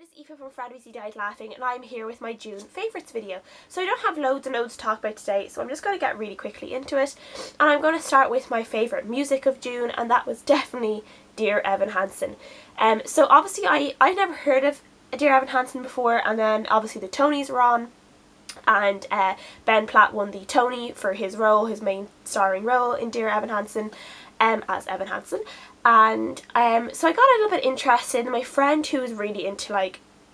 it is Aoife from Fred Weasley Died Laughing, and I'm here with my June favourites video. So I don't have loads and loads to talk about today, so I'm just going to get really quickly into it. And I'm going to start with my favourite music of June, and that was definitely Dear Evan Hansen. So obviously I never heard of Dear Evan Hansen before, and then obviously the Tonys were on. And Ben Platt won the Tony for his role, his main starring role in Dear Evan Hansen, as Evan Hansen. And so I got a little bit interested, and my friend who was really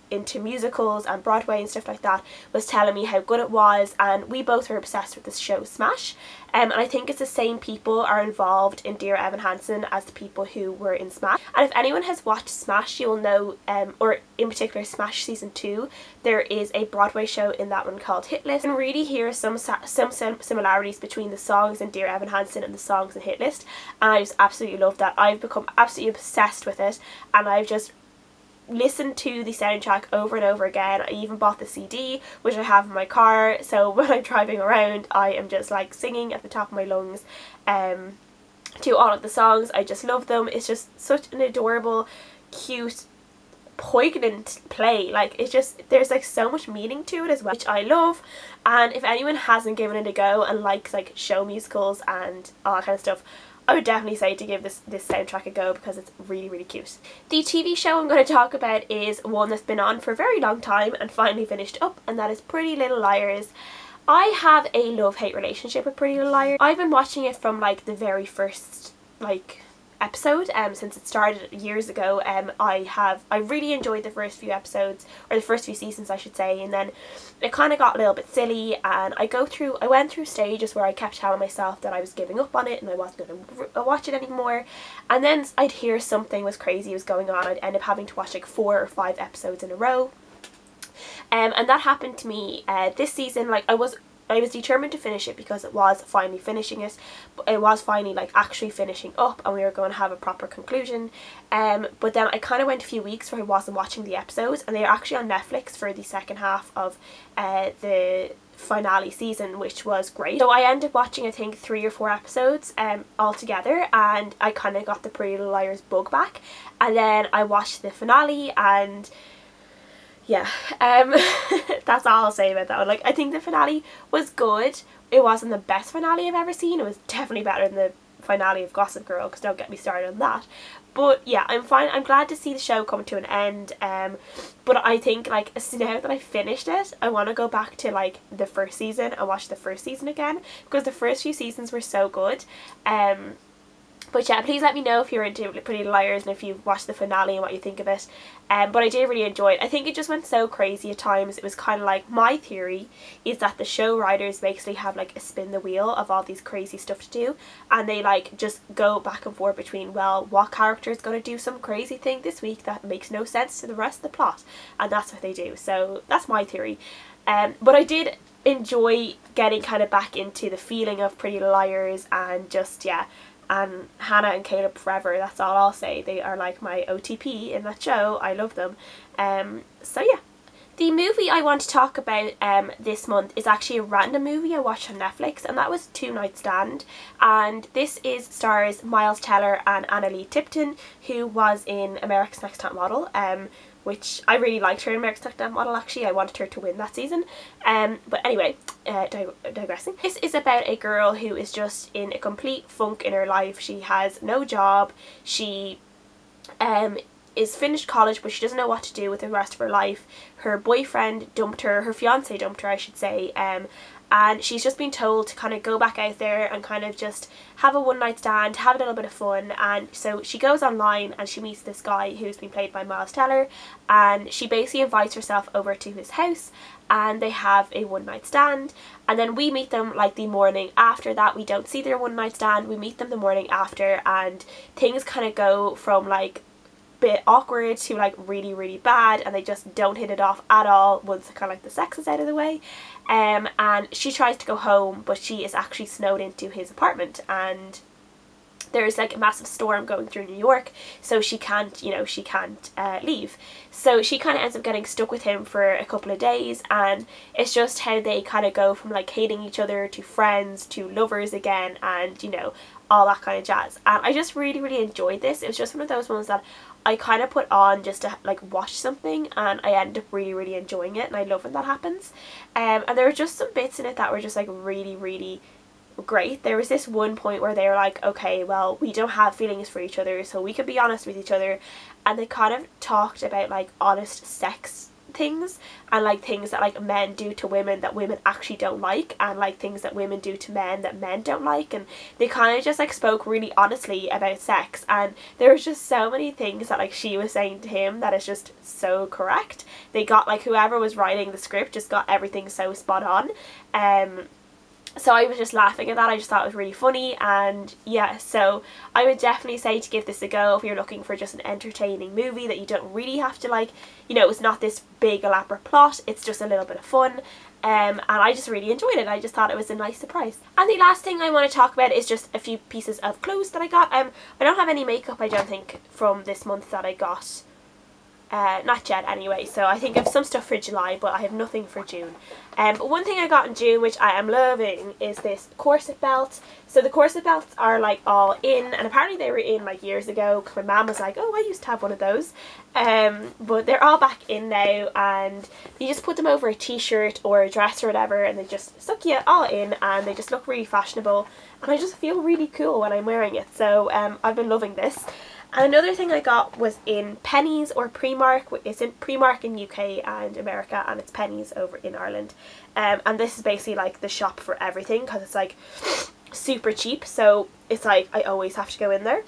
into musicals and Broadway and stuff like that was telling me how good it was, and we both were obsessed with this show Smash. And I think it's the same people are involved in Dear Evan Hansen as the people who were in Smash. And if anyone has watched Smash, you will know, or in particular Smash season 2, there is a Broadway show in that one called Hit List. And really here are some similarities between the songs in Dear Evan Hansen and the songs in Hit List. And I just absolutely love that. I've become absolutely obsessed with it, and I've just listened to the soundtrack over and over again. I even bought the CD, which I have in my car, so when I'm driving around I am just like singing at the top of my lungs to all of the songs. I just love them. It's just such an adorable, cute, poignant play. Like, it's just, there's like so much meaning to it as well, which I love. And if anyone hasn't given it a go and likes like show musicals and all that kind of stuff, I would definitely say to give this soundtrack a go, because it's really, really cute. The TV show I'm going to talk about is one that's been on for a very long time and finally finished up, and that is Pretty Little Liars. I have a love-hate relationship with Pretty Little Liars. I've been watching it from like the very first episode since it started years ago. I really enjoyed the first few episodes, or the first few seasons I should say, and then it kind of got a little bit silly, and I went through stages where I kept telling myself that I was giving up on it and I wasn't going to watch it anymore, and then I'd hear something was crazy was going on. I'd end up having to watch like 4 or 5 episodes in a row, and that happened to me this season. Like, I was determined to finish it because it was finally finishing it. It was finally like actually finishing up, and we were going to have a proper conclusion. But then I kind of went a few weeks where I wasn't watching the episodes, and they're actually on Netflix for the second half of the finale season, which was great. So I ended up watching I think 3 or 4 episodes altogether, and I kind of got the Pretty Little Liars bug back, and then I watched the finale, and yeah, that's all I'll say about that one. Like, I think the finale was good. It wasn't the best finale I've ever seen. It was definitely better than the finale of Gossip Girl, because don't get me started on that. But yeah, I'm fine. I'm glad to see the show come to an end. But I think like now that I finished it, I want to go back to like the first season and watch the first season again, because the first few seasons were so good. But yeah, please let me know if you're into Pretty Little Liars and if you've watched the finale and what you think of it. But I did really enjoy it. I think it just went so crazy at times. It was kind of like, my theory is that the show writers basically have like a spin the wheel of all these crazy stuff to do, and they like just go back and forth between, well, what character is going to do some crazy thing this week that makes no sense to the rest of the plot, and that's what they do. So that's my theory. But I did enjoy getting kind of back into the feeling of Pretty Little Liars, and just, yeah, and Hannah and Caleb forever. That's all I'll say. They are like my OTP in that show. I love them. So yeah. The movie I want to talk about this month is actually a random movie I watched on Netflix, and that was Nightstand. And this stars Miles Teller and Annalie Tipton, who was in America's Next Top Model, which I really liked her in America's Next Top Model actually. I wanted her to win that season. But anyway, digressing. This is about a girl who is just in a complete funk in her life. She has no job. She is finished college, but she doesn't know what to do with the rest of her life. Her boyfriend dumped her, her fiance dumped her I should say, and she's just been told to kind of go back out there and kind of just have a one night stand, have a little bit of fun. And so she goes online and she meets this guy who's been played by Miles Teller, and she basically invites herself over to his house, and they have a one night stand. And then we meet them like the morning after that. We don't see their one night stand, we meet them the morning after, and things kind of go from like bit awkward to like really, really bad, and they just don't hit it off at all once kind of like the sex is out of the way. And she tries to go home, but she is actually snowed into his apartment, and there's like a massive storm going through New York, so she can't, leave. So she kind of ends up getting stuck with him for a couple of days, and it's just how they kind of go from like hating each other to friends to lovers again, and all that kind of jazz. And I just really, really enjoyed this. It was just one of those ones that I kind of put on just to like watch something, and I ended up really, really enjoying it, and I love when that happens. And there were just some bits in it that were just like really, really great. There was this one point where they were like, okay, well, we don't have feelings for each other, so we could be honest with each other. And they kind of talked about like honest sex things, and like things that like men do to women that women actually don't like, and like things that women do to men that men don't like. And they kind of just like spoke really honestly about sex, and there was just so many things that like she was saying to him that is just so correct. They got like, whoever was writing the script just got everything so spot on. So I was just laughing at that. I just thought it was really funny, and yeah, so I would definitely say to give this a go if you're looking for just an entertaining movie that you don't really have to like, it's not this big elaborate plot, it's just a little bit of fun. And I just really enjoyed it. I just thought it was a nice surprise. And the last thing I want to talk about is just a few pieces of clothes that I got. I don't have any makeup, I don't think, from this month that I got. Not yet anyway, so I think I have some stuff for July, but I have nothing for June. But one thing I got in June, which I am loving, is this corset belt. So the corset belts are like all in, and apparently they were in like years ago, because my mum was like, oh, I used to have one of those. But they're all back in now, and you just put them over a t-shirt or a dress or whatever, and they just suck you all in, and they just look really fashionable, and I just feel really cool when I'm wearing it. So I've been loving this. And another thing I got was in Pennies or Primark. It's in Primark in UK and America, and it's Pennies over in Ireland. And this is basically like the shop for everything, because it's like super cheap, so it's like I always have to go in there.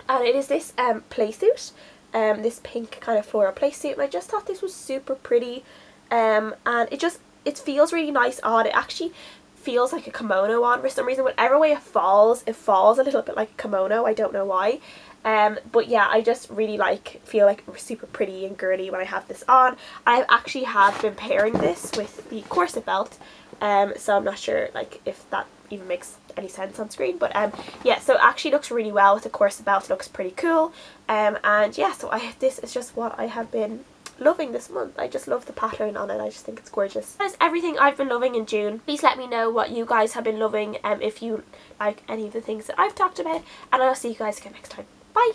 And it is this playsuit, this pink kind of floral playsuit, and I just thought this was super pretty. And it feels really nice on. It actually feels like a kimono on for some reason. Whatever way it falls a little bit like a kimono. I don't know why. But yeah, I just really feel like super pretty and girly when I have this on. I actually have been pairing this with the corset belt, so I'm not sure like if that even makes any sense on screen, but yeah, so it actually looks really well with the corset belt. It looks pretty cool, and yeah, so this is just what I have been loving this month. I just love the pattern on it. I just think it's gorgeous. That is everything I've been loving in June. Please let me know what you guys have been loving, if you like any of the things that I've talked about, and I'll see you guys again next time. Bye!